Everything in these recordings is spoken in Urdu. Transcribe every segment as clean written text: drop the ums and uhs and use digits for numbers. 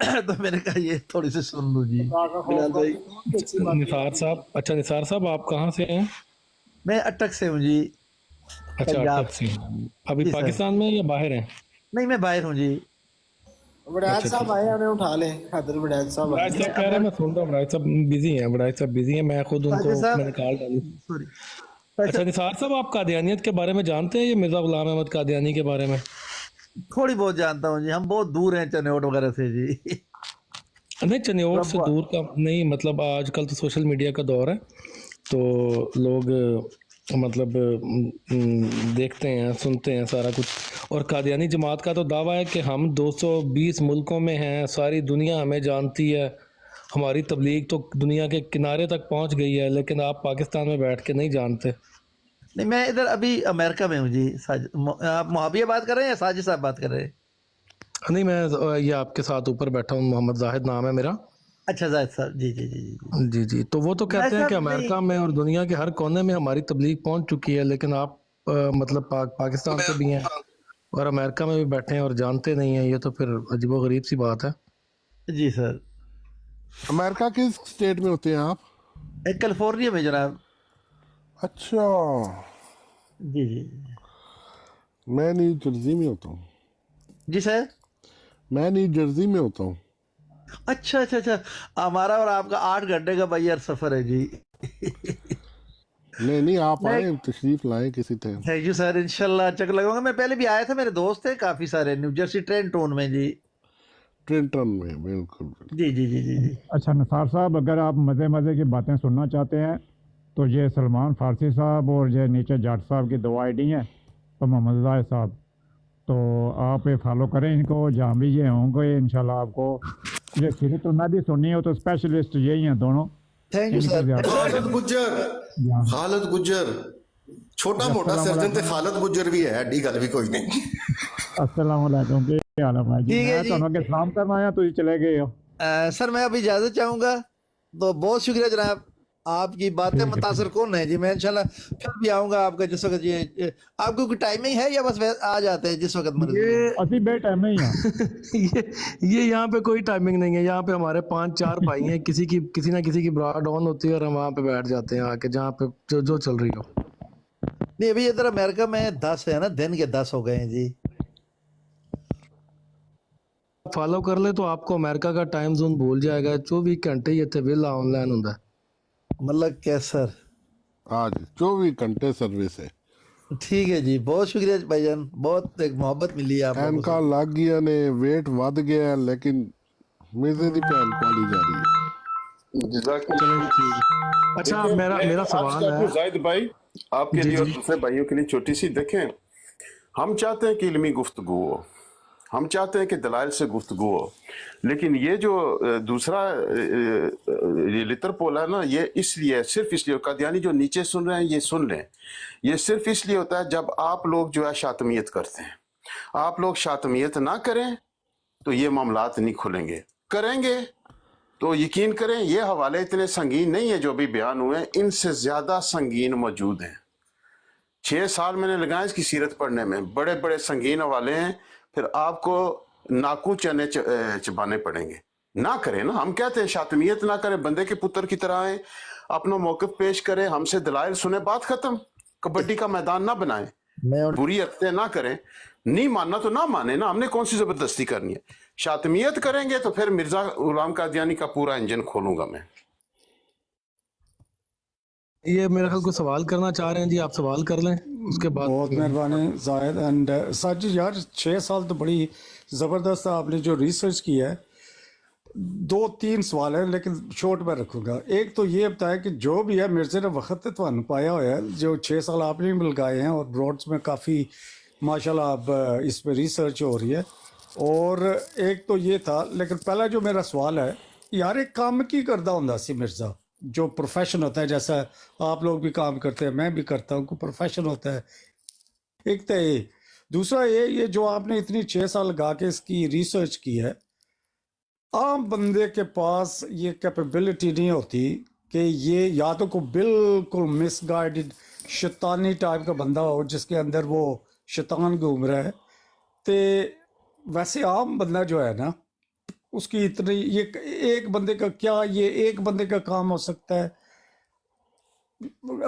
تو میں نے کہا یہ تھوڑی سی سن لوں جی بلال بھائی. نثار صاحب، اچھا نثار صاحب آپ کہاں سے ہیں؟ میں اٹک سے ہوں جی. اچھا پنجاب. اٹک سے ہیں. ابھی جی سر. پاکستان میں یا باہر ہیں؟ نہیں میں باہر ہوں جی. وڑیت صاحب آئے انہیں اٹھا لیں. حیدر وڑیت صاحب آئے. وڑائچ صاحب کہہ رہے ہیں، میں سن رہا ہوں وڑائچ صاحب بزی ہیں، وڑائچ صاحب بزی ہیں، میں خود ان کو ساجد صاحب میں نے کال ڈالی. سوری. اچھا نثار صاحب آپ قادیانیت کے بارے میں جانتے ہیں، یہ مرزا غلام احمد قادیانی کے بارے میں؟ تھوڑی بہت جانتا ہوں جی. ہم بہت دور ہیں چنوٹ وغیرہ سے جی. نہیں چنیوٹ سے دور کا نہیں، مطلب آج کل تو سوشل میڈیا کا دور ہے تو لوگ مطلب دیکھتے ہیں سنتے ہیں سارا کچھ. اور قادیانی جماعت کا تو دعویٰ ہے کہ ہم 220 ملکوں میں ہیں، ساری دنیا ہمیں جانتی ہے، ہماری تبلیغ تو دنیا کے کنارے تک پہنچ گئی ہے، لیکن آپ پاکستان میں بیٹھ کے نہیں جانتے. نہیں میں ادھر ابھی امریکہ میں ہوں جی. آپ محابیہ بات کر رہے ہیں یا ساجد صاحب بات کر رہے ہیں؟ نہیں میں یہ آپ کے ساتھ اوپر بیٹھا ہوں، محمد زاہد نام ہے میرا. اچھا زاہد صاحب جی جی جی جی. جی جی. تو وہ تو کہتے ہیں کہ امریکہ میں اور دنیا کے ہر کونے میں ہماری تبلیغ پہنچ چکی ہے، لیکن آپ مطلب پاکستان سے بھی ہیں اور امریکہ میں بھی بیٹھے ہیں اور جانتے نہیں ہیں. یہ تو پھر عجیب و غریب سی بات ہے. جی سر. امریکہ کس اسٹیٹ میں ہوتے ہیں آپ؟ کیلیفورنیا میں جناب. اچھا جی جی میں نیو جرسی میں ہوتا ہوں. جی سر. میں نیو جرسی میں ہوتا ہوں. اچھا اچھا اچھا. ہمارا اور آپ کا 8 گھنٹے کا بائی ایئر سفر ہے جی. نہیں آپ آئیں تشریف لائیں کسی ٹائم. Thank you sir. انشاءاللہ چکر لگاؤں گا. میں پہلے بھی آیا تھا، میرے دوست تھے کافی سارے نیو جرسی ٹرینٹون میں جی. ٹرینٹن میں بالکل. جی جی جی جی جی. اچھا نثار صاحب، اگر آپ مزے کی باتیں سننا چاہتے ہیں تو یہ سلمان فارسی صاحب اور یہ نیچے جاٹ صاحب کی 2 آئی ڈی ہیں اور محمد زاہد صاحب، تو آپ فالو کریں ان کو. جہاں بھی یہ ہوں گے انشاءاللہ آپ کو یہ سیرت النبی سننی ہو تو اسپیشلسٹ یہی ہیں دونوں. Thank you sir. خالد گجر چھوٹا موٹا سرجن تے خالد گجر بھی ہے، ایڈی گل بھی کوئی نہیں. السلام علیکم. کیا حال ہے بھائی جی؟ میں تو اگے سلام کرنا آیا، تو چلے گئے ہو. سر میں ابھی اجازت چاہوں گا. تو بہت شکریہ جناب، آپ کی باتیں متاثر کن ہیں جی. میں انشاءاللہ پھر بھی آؤں گا آپ کا جس وقت. یہ آپ کو کوئی ٹائمنگ ہے یا بس آ جاتے ہیں جس وقت مرضی؟ ابھی بے ٹائم نہیں ہے. یہ یہاں پہ کوئی ٹائمنگ نہیں ہے. یہاں پہ ہمارے 5-4 بھائی ہیں، کسی نہ کسی کی براڈ آن ہوتی ہے اور ہم وہاں پہ بیٹھ جاتے ہیں آ کے، جہاں پہ جو چل رہی ہو. نہیں ابھی ادھر امریکہ میں 10 ہے نا، دن کے 10 ہو گئے ہیں جی. فالو کر لے تو آپ کو امریکہ کا ٹائم زون بھول جائے گا. 24 گھنٹے یہ تے ویلا آن لائن ہوں. مطلب کیا سر؟ آج 24 گھنٹے سروس ہے. ٹھیک ہے جی. بہت شکریہ بھائی جان، بہت ایک محبت ملی ہے آپ لوگوں اینکا سے. لگ گیا نے ویٹ ود گیا لیکن مرزے دی پہل پالی جا رہی ہے. اچھا دیکھیں، میرا میں عرض سوال کر ہے دوں زاہد بھائی آپ کے جی لیے اور جی دوسرے بھائیوں کے لیے چھوٹی سی. دیکھیں ہم چاہتے ہیں کہ علمی گفتگو ہو، ہم چاہتے ہیں کہ دلائل سے گفتگو ہو، لیکن یہ جو دوسرا یہ لتر پولا ہے نا، یہ اس لیے صرف اس لیے قادیانی جو نیچے سن رہے ہیں یہ سن لیں، یہ صرف اس لیے ہوتا ہے جب آپ لوگ جو ہے شاطمیت کرتے ہیں. آپ لوگ شاطمیت نہ کریں تو یہ معاملات نہیں کھلیں گے. کریں گے تو یقین کریں یہ حوالے اتنے سنگین نہیں ہیں جو بھی بیان ہوئے ہیں، ان سے زیادہ سنگین موجود ہیں. 6 سال میں نے لگائے اس کی سیرت پڑھنے میں، بڑے بڑے سنگین حوالے ہیں. پھر آپ کو ناکو چنے چبانے پڑیں گے. نہ کریں نا، ہم کہتے ہیں شاطمیت نہ کریں، بندے کے پتر کی طرح آئیں، اپنا موقف پیش کریں، ہم سے دلائل سنیں، بات ختم. کبڈی کا میدان نہ بنائیں، بری حرکتیں نہ کریں. نہیں ماننا تو نہ مانے نا، ہم نے کون سی زبردستی کرنی ہے. شاطمیت کریں گے تو پھر مرزا غلام قادیانی کا پورا انجن کھولوں گا میں. یہ میرے خیال کو سوال کرنا چاہ رہے ہیں جی، آپ سوال کر لیں اس کے بعد. بہت مہربانی زاہد. اینڈ ساجد یار 6 سال تو بڑی زبردست آپ نے جو ریسرچ کی ہے. 2-3 سوال ہیں لیکن شورٹ میں رکھوں گا. ایک تو یہ بتایا کہ جو بھی ہے مرزے نے وقت تو پایا ہوا ہے، جو 6 سال آپ نے بھی لگائے ہیں اور براڈس میں کافی ماشاءاللہ اب اس پہ ریسرچ ہو رہی ہے. اور ایک تو یہ تھا، لیکن پہلا جو میرا سوال ہے یار، ایک کام کی کردہ ہوں سی مرزا جو پروفیشن ہوتا ہے، جیسا آپ لوگ بھی کام کرتے ہیں میں بھی کرتا ہوں، کوئی پروفیشن ہوتا ہے. ایک تو یہ، دوسرا یہ جو آپ نے اتنی 6 سال لگا کے اس کی ریسرچ کی ہے، عام بندے کے پاس یہ کیپیبلٹی نہیں ہوتی کہ یہ یا تو کوئی بالکل مس گائیڈڈ شیطانی ٹائپ کا بندہ ہو جس کے اندر وہ شیطان گھوم رہا ہے. تو ویسے عام بندہ جو ہے نا، اس کی اتنی یہ ایک بندے کا کیا یہ ایک بندے کا کام ہو سکتا ہے؟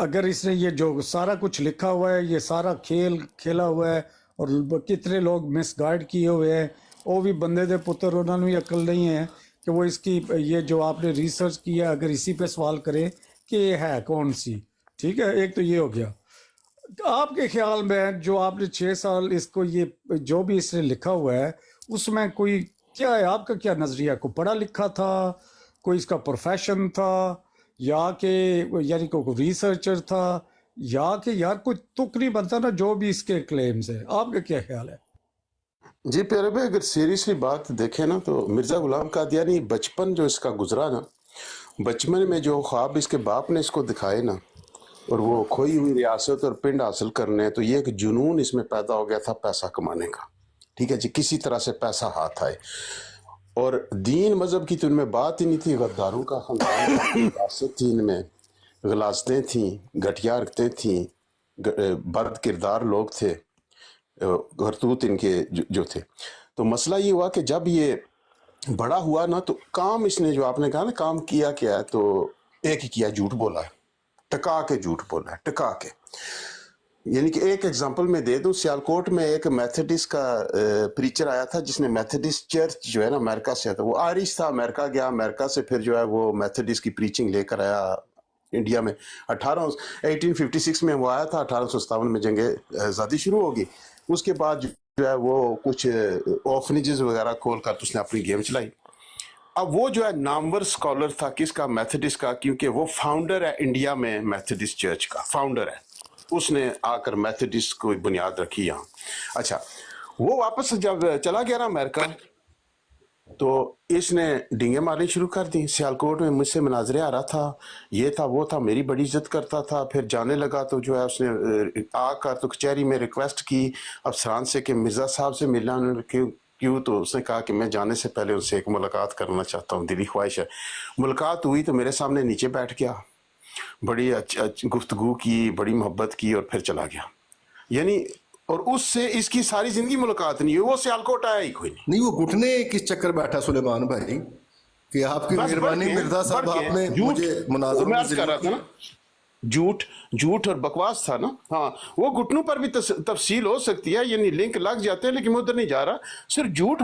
اگر اس نے یہ جو سارا کچھ لکھا ہوا ہے، یہ سارا کھیل کھیلا ہوا ہے اور کتنے لوگ مس گائیڈ کیے ہوئے ہیں، وہ بھی بندے دے پتر، انہوں نے بھی عقل نہیں ہے کہ وہ اس کی یہ جو آپ نے ریسرچ کیا اگر اسی پہ سوال کریں کہ یہ ہے کون سی. ٹھیک ہے، ایک تو یہ ہو گیا. آپ کے خیال میں جو آپ نے 6 سال اس کو یہ جو بھی اس نے لکھا ہوا ہے اس میں کوئی کیا ہے، آپ کا کیا نظریہ؟ کوئی پڑھا لکھا تھا، کوئی اس کا پروفیشن تھا، یا کہ یعنی کوئی ریسرچر تھا، یا کہ یار کوئی تک نہیں بنتا نا جو بھی اس کے کلیمز ہے؟ آپ کا کیا خیال ہے؟ جی پیارے بھائی، اگر سیریسلی بات دیکھیں نا تو مرزا غلام قادیانی بچپن جو اس کا گزرا نا، بچپن میں جو خواب اس کے باپ نے اس کو دکھائے نا، اور وہ کھوئی ہوئی ریاست اور پنڈ حاصل کرنے، تو یہ ایک جنون اس میں پیدا ہو گیا تھا پیسہ کمانے کا. ٹھیک ہے جی، کسی طرح سے پیسہ ہاتھ آئے، اور دین مذہب کی تو ان میں بات ہی نہیں تھی. غداروں کا خاندان تھا، ریاست تھی، ان میں غلاستیں تھیں، گھٹیا حرکتیں تھیں، بد کردار لوگ تھے، کرتوت ان کے جو تھے. تو مسئلہ یہ ہوا کہ جب یہ بڑا ہوا نا تو کام اس نے جو آپ نے کہا نا کام کیا کیا ہے، تو ایک ہی کیا، جھوٹ بولا ہے، ٹکا کے جھوٹ بولا ہے، ٹکا کے. یعنی کہ ایک ایگزامپل میں دے دوں، سیالکوٹ میں ایک میتھڈسٹ کا پریچر آیا تھا جس نے میتھڈسٹ چرچ جو ہے نا امریکہ سے آتا، وہ آئرش تھا، امریکہ گیا، امریکہ سے پھر جو ہے وہ میتھڈسٹ کی پریچنگ لے کر آیا انڈیا میں. 1856 میں وہ آیا تھا، 1857 میں جنگ آزادی شروع ہوگی. اس کے بعد جو ہے وہ کچھ آرفنیجز وغیرہ کھول کر اس نے اپنی گیم چلائی. اب وہ جو ہے نامور اسکالر تھا، کس کا؟ میتھڈسٹ کا، کیونکہ وہ فاؤنڈر ہے انڈیا میں میتھڈسٹ چرچ کا، فاؤنڈر ہے. اس نے آ کر میتھڈسٹ کو بنیاد رکھی یہاں. اچھا، وہ واپس جب چلا گیا نا امریکہ، تو اس نے ڈینگے مارنی شروع کر دی. سیالکوٹ میں مجھ سے مناظرے آ رہا تھا، یہ تھا وہ تھا، میری بڑی عزت کرتا تھا. پھر جانے لگا تو جو ہے اس نے آ کر تو کچہری میں ریکویسٹ کی افسران سے کہ مرزا صاحب سے ملنا. انہوں نے کیوں؟ تو اس نے کہا کہ میں جانے سے پہلے ان سے ایک ملاقات کرنا چاہتا ہوں، دلی خواہش ہے. ملاقات ہوئی تو میرے سامنے نیچے بیٹھ گیا، بڑی گفتگو کی، بڑی محبت کی، اور پھر چلا گیا. یعنی اور اس سے اس کی ساری زندگی ملاقات نہیں ہوئی، وہ سیالکوٹ آیا ہی کوئی نہیں. نہیں، وہ گھٹنے کس چکر بیٹھا سلیمان بھائی کہ آپ کی مہربانی مرزا صاحب، آپ نے مجھے مناظروں میں میں عرض کر رہا تھا نا، جھوٹ اور بکواس تھا نا. ہاں، وہ گھٹنوں پر بھی تفصیل ہو سکتی ہے، یعنی لنک لگ جاتے ہیں، لیکن میں ادھر نہیں جا رہا. صرف جھوٹ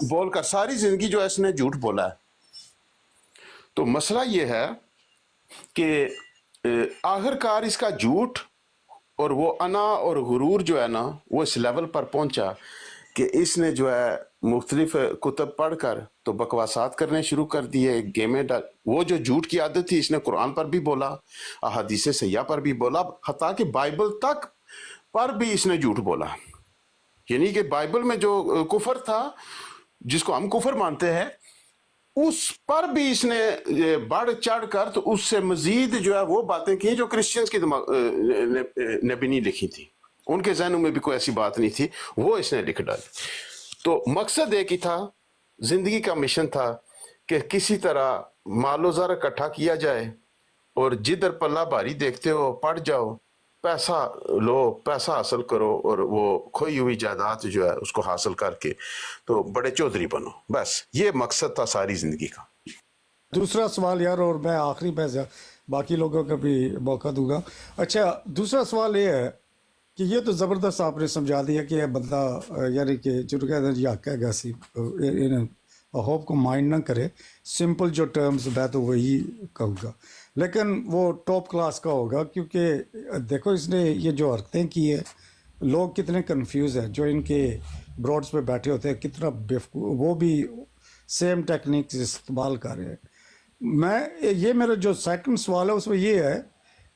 بول کر ساری زندگی جو ہے اس نے جھوٹ بولا ہے. تو مسئلہ یہ ہے کہ آخر کار اس کا جھوٹ اور وہ انا اور غرور جو ہے نا، وہ اس لیول پر پہنچا کہ اس نے جو ہے مختلف کتب پڑھ کر تو بکواسات کرنے شروع کر دیے، گیمیں وہ جو جھوٹ کی عادت تھی اس نے قرآن پر بھی بولا، احادیث سیاح پر بھی بولا، حتیٰ کہ بائبل تک پر بھی اس نے جھوٹ بولا. یعنی کہ بائبل میں جو کفر تھا، جس کو ہم کفر مانتے ہیں، اس پر بھی اس نے بڑھ چڑھ کر تو اس سے مزید جو ہے وہ باتیں کی جو کرسچنز کی نے بھی نہیں لکھی تھی، ان کے ذہنوں میں بھی کوئی ایسی بات نہیں تھی، وہ اس نے لکھ ڈالی. تو مقصد ایک ہی تھا، زندگی کا مشن تھا کہ کسی طرح مال و زر اکٹھا کیا جائے، اور جدھر پلہ بھاری دیکھتے ہو پڑ جاؤ، پیسہ لو، پیسہ حاصل کرو، اور وہ کھوئی ہوئی جائیداد جو ہے اس کو حاصل کر کے تو بڑے چودھری بنو. بس یہ مقصد تھا ساری زندگی کا. دوسرا سوال یار، اور میں آخری میں باقی لوگوں کا بھی موقع دوں گا. اچھا، دوسرا سوال یہ ہے کہ یہ تو زبردست آپ نے سمجھا دیا کہ یہ بندہ یعنی کہ جو کہتے ہیں یا کہہ گا سی ہوپ کو مائنڈ نہ کرے، سمپل جو ٹرمز میں تو وہی کہوں گا، لیکن وہ ٹاپ کلاس کا ہوگا. کیونکہ دیکھو اس نے یہ جو حرکتیں کی ہے، لوگ کتنے کنفیوز ہیں جو ان کے براڈس پہ بیٹھے ہوتے ہیں، کتنا وہ بھی سیم ٹیکنیکس استعمال کر رہے ہیں. یہ میرا جو سیکنڈ سوال ہے اس میں یہ ہے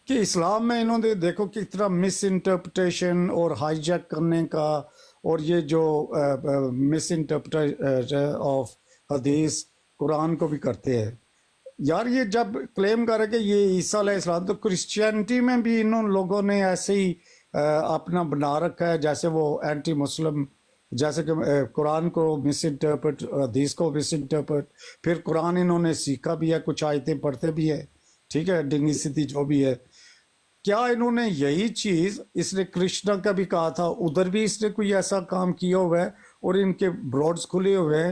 کہ اسلام میں انہوں نے دیکھو کتنا مس انٹرپریٹیشن اور ہائی جیک کرنے کا، اور یہ جو مس انٹرپریٹیشن آف حدیث قرآن کو بھی کرتے ہیں. یار یہ جب کلیم کرے کہ یہ عیسیٰ علیہ السلام، تو کرسچینٹی میں بھی انہوں لوگوں نے ایسے ہی اپنا بنا رکھا ہے جیسے وہ اینٹی مسلم، جیسے کہ قرآن کو مس انٹرپریٹ، حدیث کو مس انٹرپریٹ، پھر قرآن انہوں نے سیکھا بھی ہے، کچھ آیتیں پڑھتے بھی ہے، ٹھیک ہے، ڈنگی سیدھی جو بھی ہے. کیا انہوں نے یہی چیز اس نے کرشنا کا بھی کہا تھا، ادھر بھی اس نے کوئی ایسا کام کیا ہوا ہے اور ان کے براڈز کھلے ہوئے ہیں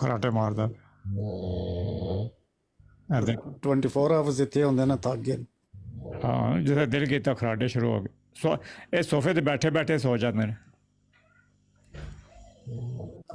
ਖਰਾਟੇ ਮਾਰਦਾ ਐਦਾਂ 24 ਆਵਰਸ ਇੱਥੇ ਹੁੰਦੇ ਨਾ ਥੱਕ ਗਏ ਹਾਂ ਜਦੋਂ ਦਿਲ ਕੀਤਾ ਖਰਾਟੇ ਸ਼ੁਰੂ ਹੋ ਗਏ ਇਹ ਸੋਫੇ ਤੇ ਬੈਠੇ ਬੈਠੇ ਸੋ ਜਾਂਦੇ ਨੇ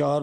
4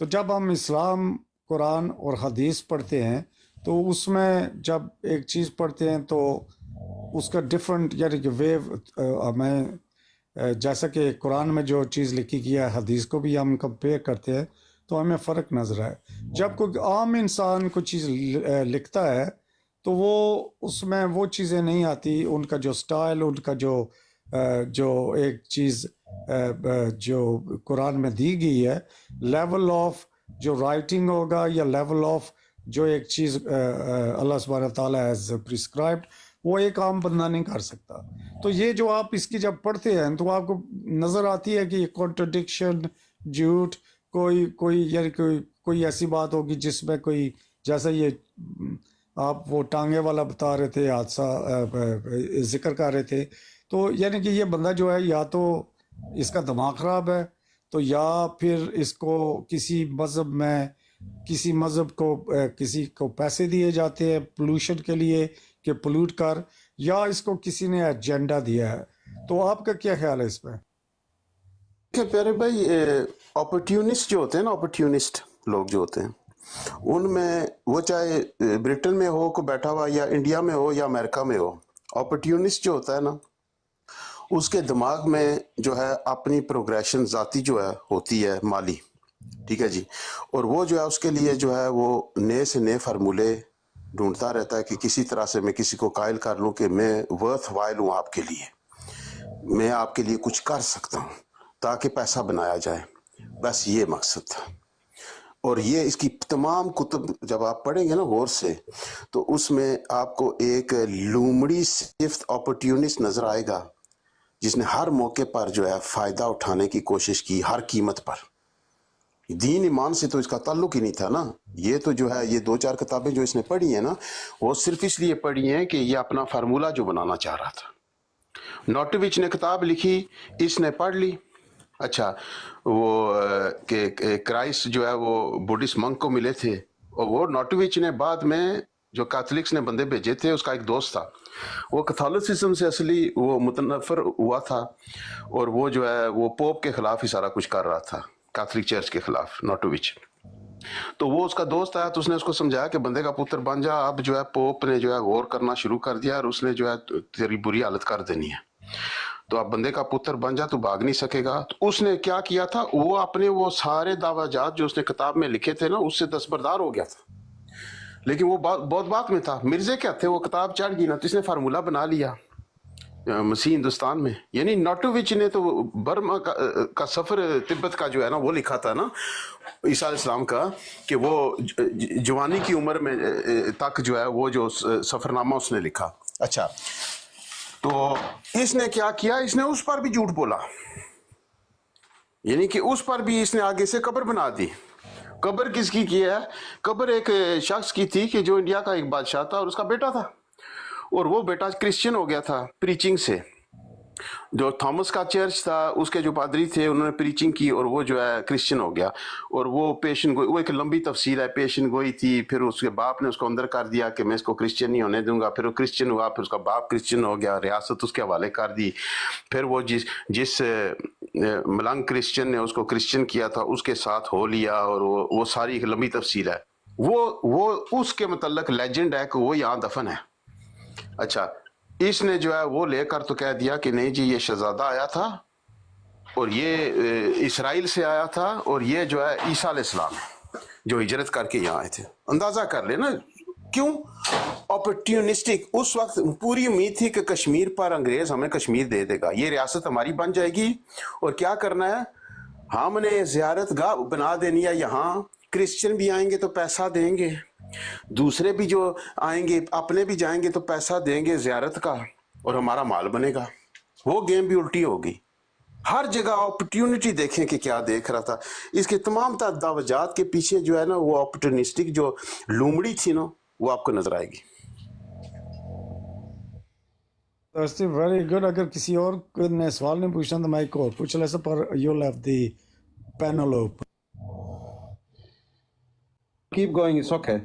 تو جب ہم اسلام قرآن اور حدیث پڑھتے ہیں تو اس میں جب ایک چیز پڑھتے ہیں تو اس کا ڈفرنٹ یعنی کہ ویو ہمیں جیسا کہ قرآن میں جو چیز لکھی گئی ہے حدیث کو بھی ہم کمپیئر کرتے ہیں تو ہمیں فرق نظر آئے. جب کوئی عام انسان کوئی چیز لکھتا ہے تو وہ اس میں وہ چیزیں نہیں آتی, ان کا جو سٹائل, ان کا جو ایک چیز جو قرآن میں دی گئی ہے, لیول آف جو رائٹنگ ہوگا یا لیول آف جو ایک چیز اللہ سبحانہ تعالیٰ ایز پرسکرائبڈ, وہ ایک عام بندہ نہیں کر سکتا. تو یہ جو آپ اس کی جب پڑھتے ہیں تو آپ کو نظر آتی ہے کہ یہ کانٹرڈکشن, جھوٹ, کوئی یعنی کوئی ایسی بات ہوگی جس میں کوئی, جیسا یہ آپ وہ ٹانگے والا بتا رہے تھے, حادثہ ذکر کر رہے تھے, تو یعنی کہ یہ بندہ جو ہے یا تو اس کا دماغ خراب ہے, تو یا پھر اس کو کسی مذہب کو کسی کو پیسے دیے جاتے ہیں پولوشن کے لیے کہ پولوٹ کر, یا اس کو کسی نے ایجنڈا دیا ہے. تو آپ کا کیا خیال ہے اس پہ؟ کہ پیارے بھائی, اپورٹیونسٹ جو ہوتے ہیں نا, اپورٹیونسٹ لوگ جو ہوتے ہیں, ان میں وہ چاہے برٹن میں ہو کو بیٹھا ہوا, یا انڈیا میں ہو یا امریکہ میں ہو, اپورٹیونسٹ جو ہوتا ہے نا, اس کے دماغ میں جو ہے اپنی پروگریشن ذاتی جو ہے ہوتی ہے مالی, ٹھیک ہے جی, اور وہ جو ہے اس کے لیے جو ہے وہ نئے سے نئے فارمولے ڈھونڈتا رہتا ہے کہ کسی طرح سے میں کسی کو قائل کر لوں کہ میں ورتھ وائل ہوں آپ کے لیے, میں آپ کے لیے کچھ کر سکتا ہوں تاکہ پیسہ بنایا جائے. بس یہ مقصد تھا. اور یہ اس کی تمام کتب جب آپ پڑھیں گے نا غور سے, تو اس میں آپ کو ایک لومڑی صفت اپورٹیونسٹ نظر آئے گا جس نے ہر موقع پر جو ہے فائدہ اٹھانے کی کوشش کی ہر قیمت پر. دین ایمان سے تو اس کا تعلق ہی نہیں تھا نا. یہ تو جو ہے یہ 2-4 کتابیں جو اس نے پڑھی ہیں نا, وہ صرف اس لیے پڑھی ہیں کہ یہ اپنا فارمولہ جو بنانا چاہ رہا تھا. نوٹوچ نے کتاب لکھی, اس نے پڑھ لی. اچھا, وہ کہ کرائسٹ جو ہے وہ بڈھسٹ منک کو ملے تھے, اور وہ نوٹوچ نے بعد میں جو کیتھولکس نے بندے بھیجے تھے, اس کا ایک دوست تھا, وہ کیتھولسزم سے اصلی وہ متنفر ہوا تھا, اور وہ جو ہے وہ پوپ کے خلاف ہی سارا کچھ کر رہا تھا, کیتھولک چرچ کے خلاف, نوٹوچ. تو وہ اس کا دوست آیا تو اس نے اس کو سمجھایا کہ بندے کا پتر بن جا. اب جو ہے پوپ نے جو ہے غور کرنا شروع کر دیا, اور اس نے جو ہے تیری بری حالت کر دینی ہے, تو اب بندے کا پتر بن جا, تو بھاگ نہیں سکے گا. تو اس نے کیا کیا تھا, وہ اپنے وہ سارے دعویٰ جات جو اس نے کتاب میں لکھے تھے نا, اس سے دستبردار ہو گیا تھا. لیکن وہ بہت بات میں تھا. مرزے کیا تھے, وہ کتاب چڑھ گئی نا, تو اس نے فارمولہ بنا لیا مسیح ہندوستان میں. یعنی نوٹوچ نے تو برما کا سفر تبت کا جو ہے نا وہ لکھا تھا نا عیسیٰ علیہ السلام کا, کہ وہ جوانی کی عمر میں تک جو ہے وہ جو سفر نامہ اس نے لکھا. اچھا, تو اس نے کیا کیا, اس نے اس پر بھی جھوٹ بولا, یعنی کہ اس پر بھی اس نے آگے سے قبر بنا دی. قبر کس کی ہے, قبر ایک شخص کی تھی کہ جو انڈیا کا ایک بادشاہ تھا, اور اس کا بیٹا تھا, اور وہ بیٹا کرسچن ہو گیا تھا پریچنگ سے. جو تھامس کا چرچ تھا, اس کے جو پادری تھے, انہوں نے پریچنگ کی, اور وہ جو ہے کرسچن ہو گیا. اور وہ پیشن گوئی, وہ ایک لمبی تفسیر ہے, پیشن گوئی تھی. پھر اس کے باپ نے اس کو اندر کر دیا کہ میں اس کو کرسچن نہیں ہونے دوں گا. پھر وہ کرسچن ہوا, پھر اس کا باپ کرسچن ہو گیا, ریاست اس کے حوالے کر دی. پھر وہ جس ملنگ کرسچن نے اس کو کرسچن کیا تھا, اس کے ساتھ ہو لیا, اور وہ ساری ایک لمبی تفسیر ہے. وہ اس کے متعلق لیجنڈ ہے کہ وہ یہاں دفن ہے. اچھا, اس نے جو ہے وہ لے کر تو کہہ دیا کہ نہیں جی یہ شہزادہ آیا تھا, اور یہ اسرائیل سے آیا تھا, اور یہ جو ہے عیسیٰ علیہ السلام ہے جو ہجرت کر کے یہاں آئے تھے. اندازہ کر لے نا کیوں اپورٹیونسٹک. اس وقت پوری امید تھی کہ کشمیر پر انگریز ہمیں کشمیر دے دے گا, یہ ریاست ہماری بن جائے گی, اور کیا کرنا ہے, ہم نے زیارت گاہ بنا دینی ہے یہاں, کرسچن بھی آئیں گے تو پیسہ دیں گے, دوسرے بھی جو آئیں گے اپنے بھی جائیں گے تو پیسہ دیں گے زیارت کا, اور ہمارا مال بنے گا. وہ گیم بھی الٹی ہوگی. ہر جگہ اپورٹیونٹی دیکھیں کہ کیا دیکھ رہا تھا. اس کے تمام دعوجات کے پیچھے جو ہے نا وہ اپورٹونسٹک جو لومڑی تھی نا, وہ آپ کو نظر آئے گی. Very good. اگر کسی اور نے سوال نہیں پوچھنا تو میں ایک اور پوچھ لے سا, پر you leave the panel open. Keep going, it's okay.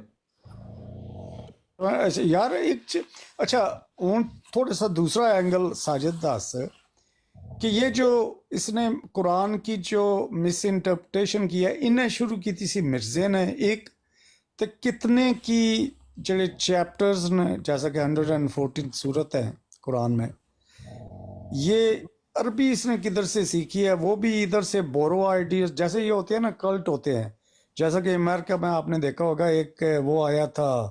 یار ایک اچھا ہوں تھوڑا سا دوسرا اینگل ساجد دس کہ یہ جو اس نے قرآن کی جو مس انٹرپریٹیشن کی ہے انہیں شروع کی تھی سی مرزے نے ایک تو کتنے کی جڑے چیپٹرز نے جیسا کہ 114 صورت ہے قرآن میں یہ عربی اس نے کدھر سے سیکھی ہے وہ بھی ادھر سے بورو آئیڈیاز جیسے یہ ہوتے ہیں نا کلٹ ہوتے ہیں جیسا کہ امریکہ میں آپ نے دیکھا ہوگا ایک وہ آیا تھا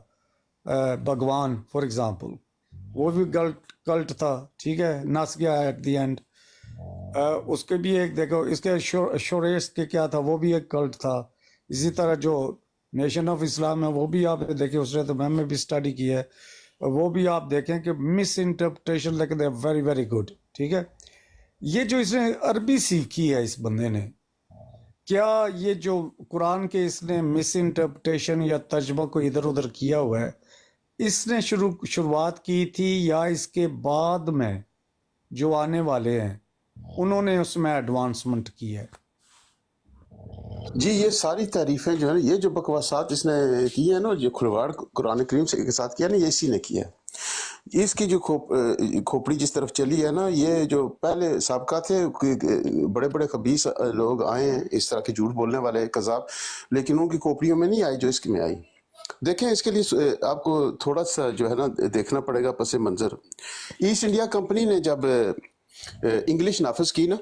بھگوان فار ایگزامپل وہ بھی کلٹ تھا ٹھیک ہے نس گیا ایٹ دی اینڈ اس کے بھی ایک دیکھو اس کے شوریس کے کیا تھا وہ بھی ایک کلٹ تھا اسی طرح جو نیشن آف اسلام ہے وہ بھی آپ دیکھیں اس نے تو میں بھی اسٹڈی کی ہے وہ بھی آپ دیکھیں کہ مس انٹرپریٹیشن لیکن دے ویری ویری گڈ ٹھیک ہے یہ جو اس نے عربی سیکھی ہے اس بندے نے کیا یہ جو قرآن کے اس نے مس انٹرپریٹیشن یا ترجمہ کو ادھر ادھر کیا ہوا ہے اس نے شروعات کی تھی یا اس کے بعد میں جو آنے والے ہیں انہوں نے اس میں ایڈوانسمنٹ کی ہے؟ جی یہ ساری تعریفیں جو ہے نا یہ جو بکواسات اس نے کی ہیں نا جو کھلواڑ قرآن کریم سے کے ساتھ کیا نا یہ اسی نے کیا ہے اس کی جو کھوپڑی جس طرف چلی ہے نا یہ جو پہلے سابقہ تھے بڑے بڑے خبیث لوگ آئے ہیں اس طرح کے جھوٹ بولنے والے قذاب لیکن ان کی کھوپڑیوں میں نہیں آئی جو اس کی میں آئی دیکھیں اس کے لیے آپ کو تھوڑا سا جو ہے نا دیکھنا پڑے گا پس منظر ایسٹ انڈیا کمپنی نے جب انگلش نافذ کی نا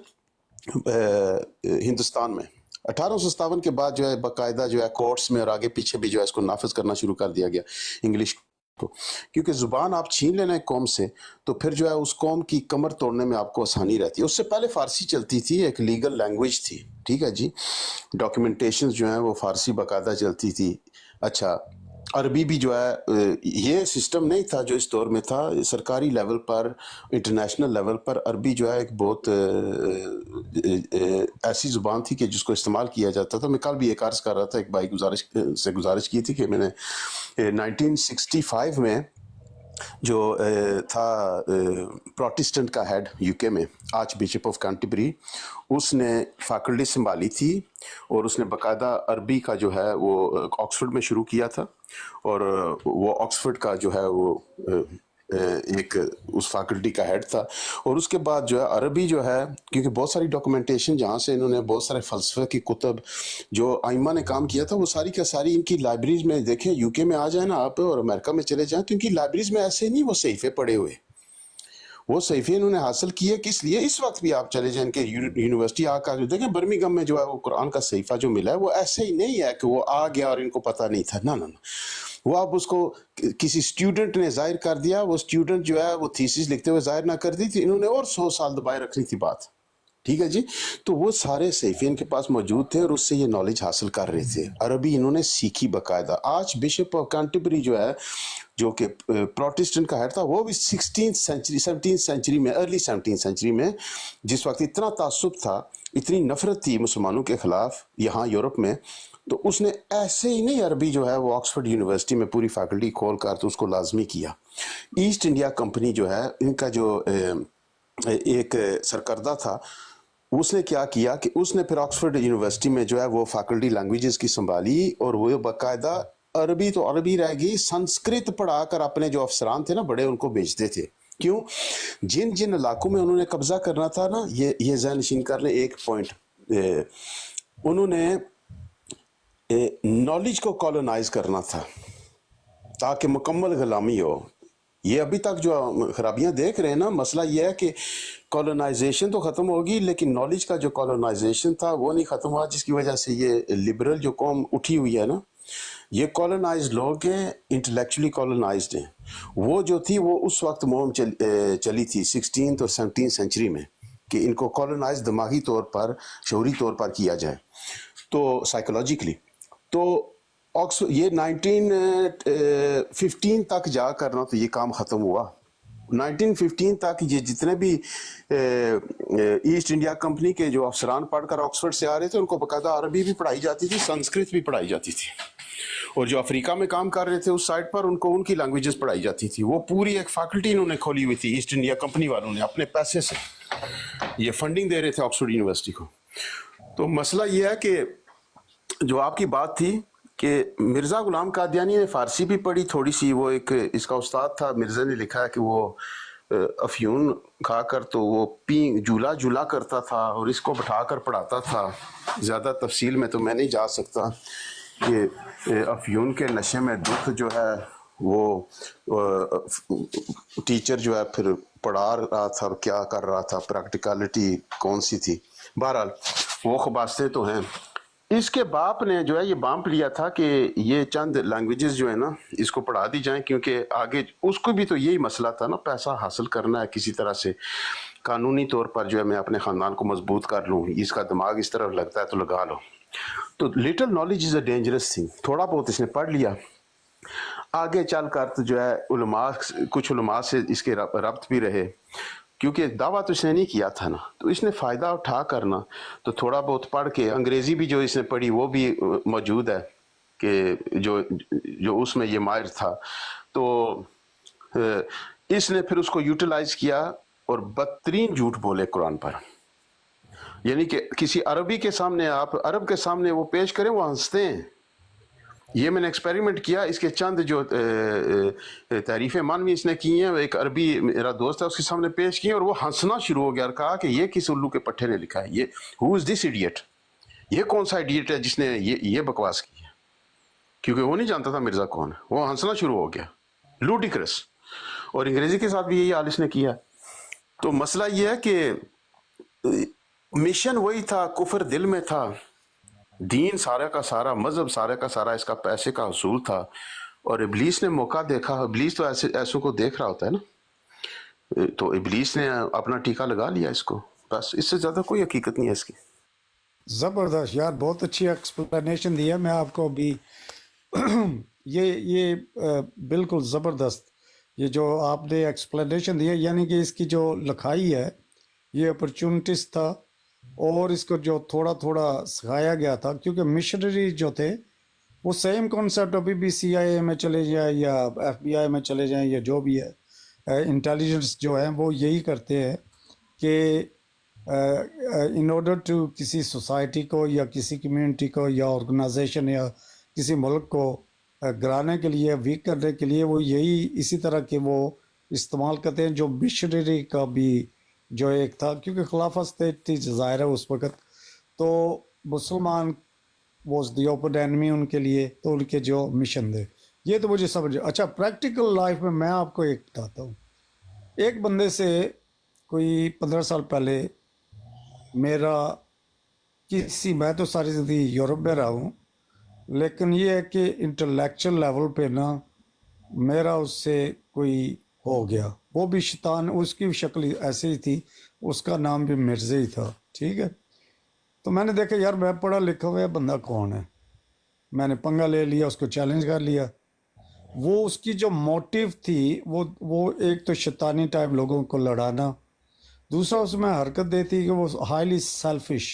ہندوستان میں 1857 کے بعد جو ہے باقاعدہ جو ہے کورٹس میں اور آگے پیچھے بھی جو ہے اس کو نافذ کرنا شروع کر دیا گیا انگلش کو کیونکہ زبان آپ چھین لینا ایک قوم سے تو پھر جو ہے اس قوم کی کمر توڑنے میں آپ کو آسانی رہتی ہے اس سے پہلے فارسی چلتی تھی ایک لیگل لینگویج تھی ٹھیک ہے جی ڈاکیومنٹیشنز جو ہیں وہ فارسی باقاعدہ چلتی تھی اچھا عربی بھی جو ہے یہ سسٹم نہیں تھا جو اس دور میں تھا سرکاری لیول پر انٹرنیشنل لیول پر عربی جو ہے ایک بہت ایسی زبان تھی کہ جس کو استعمال کیا جاتا تھا میں کل بھی ایک عرض کر رہا تھا ایک بھائی گزارش کی تھی کہ میں نے 1965 میں جو تھا پروٹسٹنٹ کا ہیڈ یو کے میں آرچ بشپ آف کینٹربری اس نے فیکلٹی سنبھالی تھی اور اس نے باقاعدہ عربی کا جو ہے وہ آکسفورڈ میں شروع کیا تھا اور وہ آکسفورڈ کا جو ہے وہ ایک اس فیکلٹی کا ہیڈ تھا اور اس کے بعد جو ہے عربی جو ہے کیونکہ بہت ساری ڈاکومنٹیشن جہاں سے انہوں نے بہت سارے فلسفے کی کتب جو آئمہ نے کام کیا تھا وہ ساری کا ساری ان کی لائبریریز میں دیکھیں یو کے میں آ جائیں نا آپ اور امریکہ میں چلے جائیں تو ان کی لائبریریز میں ایسے نہیں وہ صحیفے پڑے ہوئے وہ صحیفے انہوں نے حاصل کیے کس لیے اس وقت بھی آپ چلے جائیں کہ یونیورسٹی آ کر دیکھیں برمنگھم میں جو ہے وہ قرآن کا صحیفہ جو ملا ہے وہ ایسے ہی نہیں ہے کہ وہ آ گیا اور ان کو پتہ نہیں تھا نہ وہ آپ اس کو کسی اسٹوڈنٹ نے ظاہر کر دیا وہ اسٹوڈنٹ جو ہے وہ تھیسس لکھتے ہوئے ظاہر نہ کر دی تھی انہوں نے اور 100 سال دبائے رکھنی تھی بات ٹھیک ہے جی تو وہ سارے صحیفے ان کے پاس موجود تھے اور اس سے یہ نالج حاصل کر رہے تھے عربی انہوں نے سیکھی باقاعدہ آرچ بشپ آف کینٹربری جو ہے جو کہ پروٹسٹنٹ کا ہیڈ تھا وہ بھی 17th سینچری میں ارلی 17th سینچری میں جس وقت اتنا تعصب تھا اتنی نفرت تھی مسلمانوں کے خلاف یہاں یورپ میں تو اس نے ایسے ہی نہیں عربی جو ہے وہ آکسفورڈ یونیورسٹی میں پوری فیکلٹی کھول کر تو اس کو لازمی کیا ایسٹ انڈیا کمپنی جو ہے ان کا جو ایک سرکردہ تھا اس نے کیا کیا کہ اس نے پھر آکسفورڈ یونیورسٹی میں جو ہے وہ فیکلٹی لینگویجز کی سنبھالی اور وہ باقاعدہ عربی تو عربی رہ گئی سنسکرت پڑھا کر اپنے جو افسران تھے نا بڑے ان کو بھیجتے تھے کیوں جن علاقوں میں انہوں نے قبضہ کرنا تھا نا یہ ذہن نشین کر لیں ایک پوائنٹ انہوں نے نالج کو کالونائز کرنا تھا تاکہ مکمل غلامی ہو یہ ابھی تک جو خرابیاں دیکھ رہے ہیں نا مسئلہ یہ ہے کہ کالونائزیشن تو ختم ہوگی لیکن نالج کا جو کالونائزیشن تھا وہ نہیں ختم ہوا جس کی وجہ سے یہ لبرل جو قوم اٹھی ہوئی ہے نا یہ کالونائزڈ لوگ ہیں انٹلیکچولی کالونائزڈ ہیں وہ جو تھی وہ اس وقت مہم چلی تھی 16th اور 17th سینچری میں کہ ان کو کالونائز دماغی طور پر شعوری طور پر کیا جائے تو سائیکولوجیکلی تو یہ 1915 تک جا کر نا تو یہ کام ختم ہوا 1915 تک یہ جتنے بھی ایسٹ انڈیا کمپنی کے جو افسران پڑھ کر آکسفورڈ سے آ رہے تھے ان کو باقاعدہ عربی بھی پڑھائی جاتی تھی سنسکرت بھی پڑھائی جاتی تھی اور جو افریقہ میں کام کر رہے تھے اس سائٹ پر ان کو ان کی لینگویجز پڑھائی جاتی تھی وہ پوری ایک فیکلٹی انہوں نے کھولی ہوئی تھی ایسٹ انڈیا کمپنی والوں نے اپنے پیسے سے یہ فنڈنگ دے رہے تھے آکسفورڈ یونیورسٹی کو تو مسئلہ یہ ہے کہ جو آپ کی بات تھی کہ مرزا غلام قادیانی نے فارسی بھی پڑھی تھوڑی سی وہ ایک اس کا استاد تھا مرزا نے لکھا ہے کہ وہ افیون کھا کر تو وہ جھولا جھولا کرتا تھا اور اس کو بٹھا کر پڑھاتا تھا. زیادہ تفصیل میں تو میں نہیں جا سکتا کہ افیون کے نشے میں دکھ جو ہے وہ ٹیچر جو ہے پھر پڑھا رہا تھا اور کیا کر رہا تھا, پریکٹیکلٹی کون سی تھی. بہرحال وہ خباستیں تو ہیں. اس کے باپ نے جو ہے یہ بانپ لیا تھا کہ یہ چند لینگویجز جو ہے نا اس کو پڑھا دی جائیں, کیونکہ آگے اس کو بھی تو یہی مسئلہ تھا نا, پیسہ حاصل کرنا ہے کسی طرح سے, قانونی طور پر جو ہے میں اپنے خاندان کو مضبوط کر لوں, اس کا دماغ اس طرف لگتا ہے تو لگا لو. تو little knowledge is a dangerous thing. تھوڑا بہت اس نے پڑھ لیا, آگے چل کر تو جو ہے علماء, کچھ علماء سے اس کے ربط بھی رہے, کیونکہ دعویٰ تو اس نے نہیں کیا تھا نا, تو اس نے فائدہ اٹھا کرنا تو تھوڑا بہت پڑھ کے, انگریزی بھی جو اس نے پڑھی وہ بھی موجود ہے کہ جو اس میں یہ ماہر تھا, تو اس نے پھر اس کو یوٹیلائز کیا اور بدترین جھوٹ بولے قرآن پر. یعنی کہ کسی عربی کے سامنے, آپ عرب کے سامنے وہ پیش کریں وہ ہنستے ہیں. یہ میں نے ایکسپیریمنٹ کیا, اس کے چند جو تعریفیں مانوی اس نے کی ہیں, ایک عربی میرا دوست ہے اس کے سامنے پیش کی اور وہ ہنسنا شروع ہو گیا اور کہا کہ یہ کس الو کے پٹھے نے لکھا ہے, یہ ہو از دس ایڈیٹ, یہ کون سا ایڈیٹ ہے جس نے یہ بکواس کی ہے, کیونکہ وہ نہیں جانتا تھا مرزا کون ہے. وہ ہنسنا شروع ہو گیا, لوڈیکرس. اور انگریزی کے ساتھ بھی یہی حال اس نے کیا. تو مسئلہ یہ ہے کہ مشن وہی تھا, کفر دل میں تھا, دین سارا کا سارا, مذہب سارا کا سارا اس کا پیسے کا حصول تھا, اور ابلیس نے موقع دیکھا. ابلیس تو ایسوں کو دیکھ رہا ہوتا ہے نا, تو ابلیس نے اپنا ٹیکہ لگا لیا اس کو, بس اس سے زیادہ کوئی حقیقت نہیں ہے اس کی. زبردست یار, بہت اچھی ایکسپلینیشن دی ہے. میں آپ کو بھی یہ بالکل زبردست یہ جو آپ نے ایکسپلینیشن دی ہے, یعنی کہ اس کی جو لکھائی ہے یہ اپرچونٹیز تھا, اور اس کو جو تھوڑا تھوڑا سکھایا گیا تھا, کیونکہ مشنری جو تھے وہ سیم کانسیپٹ ابھی بھی سی آئی اے میں چلے جائیں یا ایف بی آئی میں چلے جائیں یا جو بھی ہے, انٹیلیجنس جو ہیں وہ یہی کرتے ہیں کہ ان آرڈر ٹو کسی سوسائٹی کو یا کسی کمیونٹی کو یا آرگنائزیشن یا کسی ملک کو گرانے کے لیے, ویک کرنے کے لیے, وہ یہی اسی طرح کے وہ استعمال کرتے ہیں. جو مشنری کا بھی جو ایک تھا, کیونکہ خلافت اسٹیٹ تھی ظاہر ہے اس وقت, تو مسلمان واز دی اوپن اینمی ان کے لیے, تو ان کے جو مشن تھے یہ تو مجھے سمجھ. اچھا, پریکٹیکل لائف میں آپ کو ایک بتاتا ہوں. ایک بندے سے کوئی 15 سال پہلے میرا میں تو ساری زندگی یورپ میں رہا ہوں, لیکن یہ ہے کہ انٹلیکچل لیول پہ نا میرا اس سے کوئی ہو گیا. وہ بھی شیطان, اس کی شکل ایسے ہی تھی, اس کا نام بھی مرزا ہی تھا, ٹھیک ہے. تو میں نے دیکھا یار میں پڑھا لکھا ہوا بندہ کون ہے, میں نے پنگا لے لیا, اس کو چیلنج کر لیا. وہ اس کی جو موٹیو تھی وہ ایک تو شیطانی ٹائپ لوگوں کو لڑانا, دوسرا اس میں حرکت دیتی کہ وہ ہائیلی سیلفش,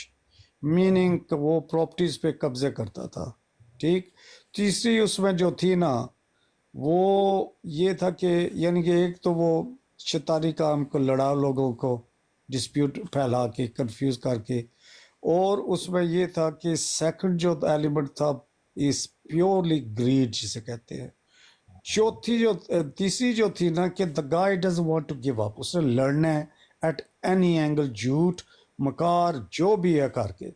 میننگ کہ وہ پراپرٹیز پہ قبضے کرتا تھا, ٹھیک. تیسری اس میں جو تھی نا وہ یہ تھا کہ یعنی کہ ایک تو وہ شیطانی کام کو لڑا لوگوں کو, ڈسپیوٹ پھیلا کے, کنفیوز کر کے, اور اس میں یہ تھا کہ سیکنڈ جو ایلیمنٹ تھا اس پیورلی گریڈ جسے کہتے ہیں. تیسری جو تھی نا کہ the guy doesn't want to give up, اس نے لڑنا ہے ایٹ اینی اینگل, جھوٹ مکار جو بھی ہے کر کے.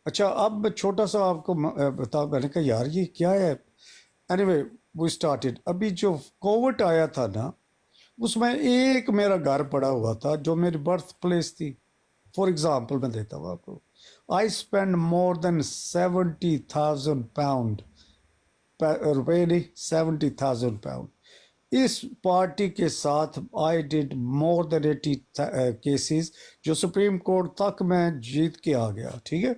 اچھا, اب میں چھوٹا سا آپ کو بتا, میں نے کہا یار یہ کیا ہے. Anyway we started. ابھی جو کووڈ آیا تھا نا اس میں ایک میرا گھر پڑا ہوا تھا جو میری برتھ پلیس تھی. فار ایگزامپل میں دیتا ہوں آپ کو, I spend more then 70,000 pound, روپے نہیں 70,000 پاؤنڈ اس پارٹی کے ساتھ. I did more than 80 cases جو سپریم کورٹ تک میں جیت کے آ گیا, ٹھیک ہے,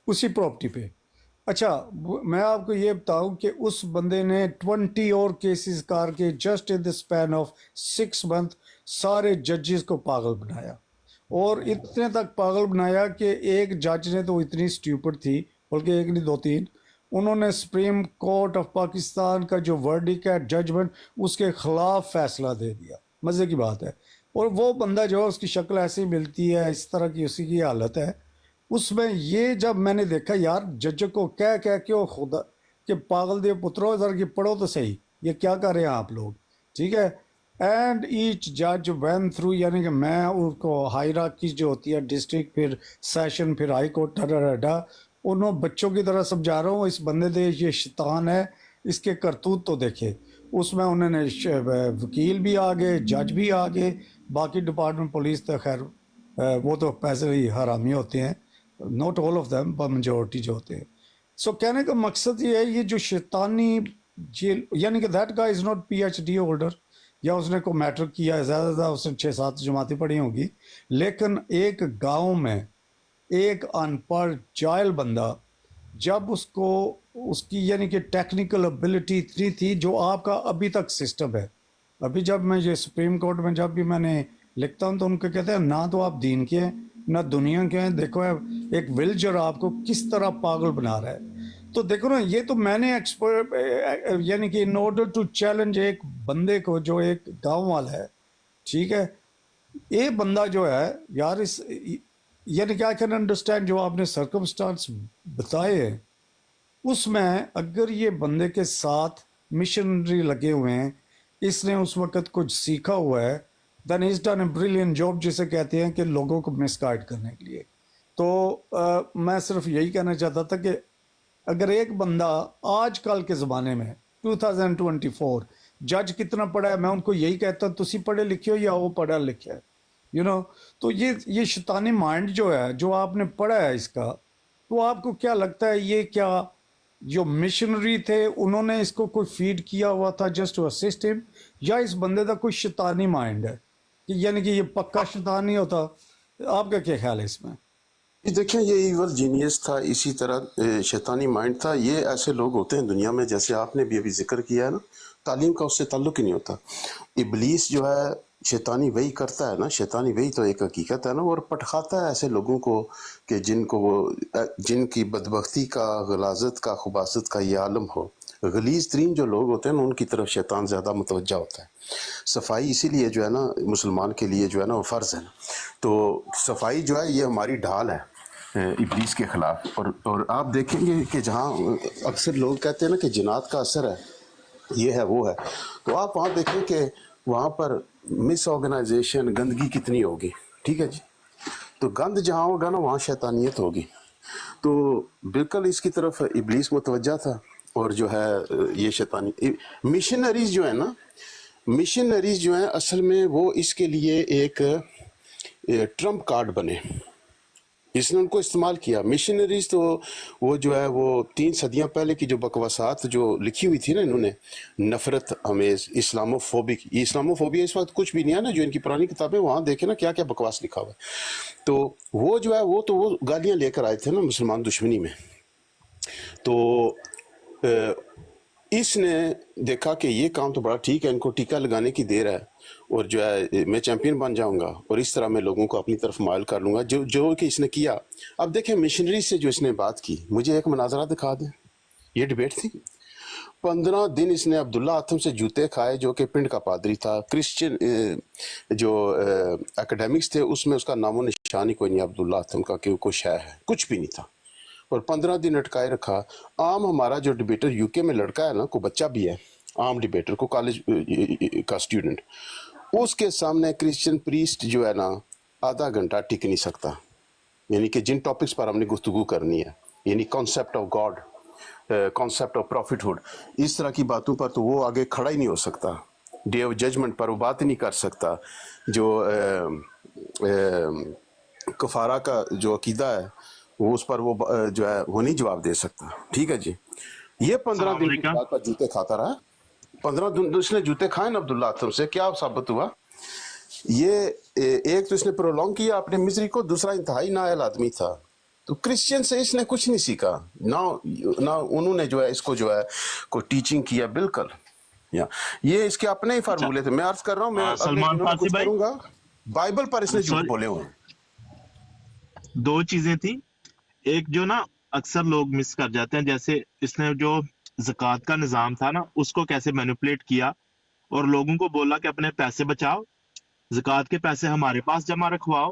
اسی پراپرٹی پہ. اچھا, میں آپ کو یہ بتاؤں کہ اس بندے نے 20 اور کیسز کر کے just in the span of 6 month سارے ججز کو پاگل بنایا, اور اتنے تک پاگل بنایا کہ ایک جج نے تو اتنی اسٹیوپڈ تھی, بلکہ ایک نہیں 2-3, انہوں نے سپریم کورٹ آف پاکستان کا جو ورڈک ہے ججمنٹ اس کے خلاف فیصلہ دے دیا. مزے کی بات ہے. اور وہ بندہ جو ہے اس کی شکل ایسی ملتی ہے, اس طرح کی اسی کی حالت ہے. اس میں یہ جب میں نے دیکھا یار جج کو کہہ کے وہ خدا کہ پاگل دے پترو ذرا کہ پڑھو تو صحیح, یہ کیا کر رہے ہیں آپ لوگ, ٹھیک ہے. اینڈ ایچ جج وین تھرو، یعنی کہ میں ان کو ہائرارکی جو ہوتی ہے ڈسٹرکٹ پھر سیشن پھر ہائی کورٹ انہوں بچوں کی طرح سمجھا رہا ہوں اس بندے دے یہ شیطان ہے، اس کے کرتوت تو دیکھے. اس میں انہوں نے وکیل بھی آگے، جج بھی آگے، باقی ڈپارٹمنٹ پولیس تو خیر وہ تو پیسے ہی حرامی ہوتے ہیں، not all of them per majority جو ہوتے ہیں. سو کہنے کا مقصد یہ ہے یہ جو شیطانی جیل، یعنی کہ that guy is not P H D holder یا اس نے کوئی میٹرک کیا ہے، زیادہ زیادہ اس نے 6-7 جماعتیں پڑھی ہوں گی، لیکن ایک گاؤں میں ایک ان پڑھ جاہل بندہ جب اس کو اس کی یعنی کہ ٹیکنیکل ابیلٹی اتنی تھی جو آپ کا ابھی تک سسٹم ہے. ابھی جب میں یہ سپریم کورٹ میں جب بھی میں نے لکھتا ہوں تو ان کو کہتے ہیں نہ تو آپ دین کے ہیں نہ دنیا کے ہیں، دیکھو ایک ویلجر آپ کو کس طرح پاگل بنا رہا ہے. تو دیکھو نا یہ تو میں نے یعنی کہ ان آرڈر ٹو چیلنج ایک بندے کو جو ایک گاؤں والا ہے، ٹھیک ہے، یہ بندہ جو ہے یار اس یعنی کہ آئی کین انڈرسٹینڈ جو آپ نے سرکمسٹانس بتائے ہیں اس میں اگر یہ بندے کے ساتھ مشنری لگے ہوئے ہیں، اس نے اس وقت کچھ سیکھا ہوا ہے، then is done a brilliant job جسے کہتے ہیں کہ لوگوں کو مس گائیڈ کرنے کے لیے. تو میں صرف یہی کہنا چاہتا تھا کہ اگر ایک بندہ آج کل کے زمانے میں 2024 جج کتنا پڑھا ہے، میں ان کو یہی کہتا ہوں تسی پڑھے لکھے ہو یا وہ پڑھا لکھا ہے، یو نو. تو یہ شیطانی مائنڈ جو ہے جو آپ نے پڑھا ہے اس کا، تو آپ کو کیا لگتا ہے یہ کیا جو مشنری تھے انہوں نے اس کو کوئی فیڈ کیا ہوا تھا جسٹ ٹو اسسٹ ہم، یا اس بندے کا کوئی شیطانی مائنڈ ہے کہ یعنی کہ یہ پکا شیطان نہیں ہوتا؟ آپ کا کیا خیال ہے اس میں؟ دیکھیں یہ ایول جینیس تھا، اسی طرح شیطانی مائنڈ تھا. یہ ایسے لوگ ہوتے ہیں دنیا میں جیسے آپ نے بھی ابھی ذکر کیا ہے نا، تعلیم کا اس سے تعلق ہی نہیں ہوتا. ابلیس جو ہے شیطانی وہی کرتا ہے نا، شیطانی وہی تو ایک حقیقت ہے نا، اور پٹخاتا ہے ایسے لوگوں کو کہ جن کی بدبختی کا، غلاظت کا، خباثت کا یہ عالم ہو. غلیظ ترین جو لوگ ہوتے ہیں نا ان کی طرف شیطان زیادہ متوجہ ہوتا ہے. صفائی اسی لیے جو ہے نا مسلمان کے لیے جو ہے نا وہ فرض ہے. تو صفائی جو ہے یہ ہماری ڈھال ہے ابلیس کے خلاف. اور آپ دیکھیں گے کہ جہاں اکثر لوگ کہتے ہیں نا کہ جنات کا اثر ہے، یہ ہے وہ ہے، تو آپ وہاں دیکھیں کہ وہاں پر مس آرگنائزیشن، گندگی کتنی ہوگی. ٹھیک ہے جی، تو گند جہاں ہوگا نا وہاں شیطانیت ہوگی. تو بالکل اس کی طرف ابلیس متوجہ تھا. اور جو ہے یہ شیطانی مشنریز جو ہیں نا، مشنریز جو ہیں اصل میں وہ اس کے لیے ایک ٹرمپ کارڈ بنے. اس نے ان کو استعمال کیا. مشنریز تو وہ جو ہے وہ 3 صدیاں پہلے کی جو بکواسات جو لکھی ہوئی تھی نا انہوں نے، نفرت امیز، اسلاموفوبک، یہ اسلاموفوبیا اس وقت کچھ بھی نہیں ہے نا، جو ان کی پرانی کتابیں وہاں دیکھیں نا کیا کیا بکواس لکھا ہوا ہے. تو وہ جو ہے وہ گالیاں لے کر آئے تھے نا مسلمان دشمنی میں. تو اس نے دیکھا کہ یہ کام تو بڑا ٹھیک ہے، ان کو ٹیکہ لگانے کی دیر ہے، اور جو ہے میں چیمپئن بن جاؤں گا اور اس طرح میں لوگوں کو اپنی طرف مائل کر لوں گا جو کہ اس نے کیا. اب دیکھیں مشنری سے جو اس نے بات کی، مجھے ایک مناظرہ دکھا دیں. یہ ڈیبیٹ تھی. 15 دن اس نے عبداللہ آتم سے جوتے کھائے جو کہ پنڈ کا پادری تھا. کرسچن جو اکیڈیمکس تھے اس میں اس کا نام و نشان ہی کوئی نہیں عبداللہ آتم کا کہ وہ کوئی شے ہے، کچھ بھی نہیں تھا. اور 15 دن اٹکائے رکھا. عام ہمارا جو ڈیبیٹر یو کے میں لڑکا ہے نا، کوئی بچہ بھی ہے عام ڈیبیٹر کو کالج کا اسٹوڈنٹ، اس کے سامنے کرسچن پریسٹ جو ہے نا آدھا گھنٹہ ٹک نہیں سکتا. یعنی کہ جن ٹاپکس پر ہم نے گفتگو کرنی ہے، یعنی concept of God, concept of prophethood, اس طرح کی باتوں پر تو وہ آگے کھڑا ہی نہیں ہو سکتا. ڈے آف ججمنٹ پر وہ بات نہیں کر سکتا. جو کفارہ کا جو عقیدہ ہے وہ اس پر وہ جو ہے وہ نہیں جواب دے سکتا. ٹھیک ہے جی. یہ 15 دن کی بات پر جوتے کھاتا رہا. 15 دن اس نے جوتے کھائے نا عبداللہ آتم سے، کیا ثابت ہوا؟ یہ ایک تو اس نے پرولونگ کیا اپنے مصری کو، دوسرا انتہائی نااہل آدمی تھا. تو کرسچین سے اس نے کچھ نہیں سیکھا، نہ انہوں نے جو ہے اس کو جو ہے کوئی ٹیچنگ کیا. بالکل یہ اس کے اپنے ہی فارمولے تھے. میں عرض کر رہا ہوں، میں سلمان فارسی بھائی کروں گا. بائبل پر اس نے جھوٹ بولے ہوئے. 2 چیزیں تھیں. ایک جو نا اکثر لوگ مس کر جاتے ہیں، جیسے اس نے جو زکوٰۃ کا نظام تھا نا اس کو کیسے مینیپولیٹ کیا اور لوگوں کو بولا کہ اپنے پیسے بچاؤ، زکوٰۃ کے پیسے ہمارے پاس جمع رکھواؤ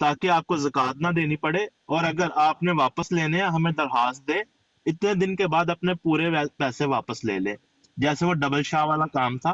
تاکہ آپ کو زکوٰۃ نہ دینی پڑے، اور اگر آپ نے واپس لینے ہیں ہمیں درخواست دے، اتنے دن کے بعد اپنے پورے پیسے واپس لے لے. جیسے وہ ڈبل شاہ والا کام تھا.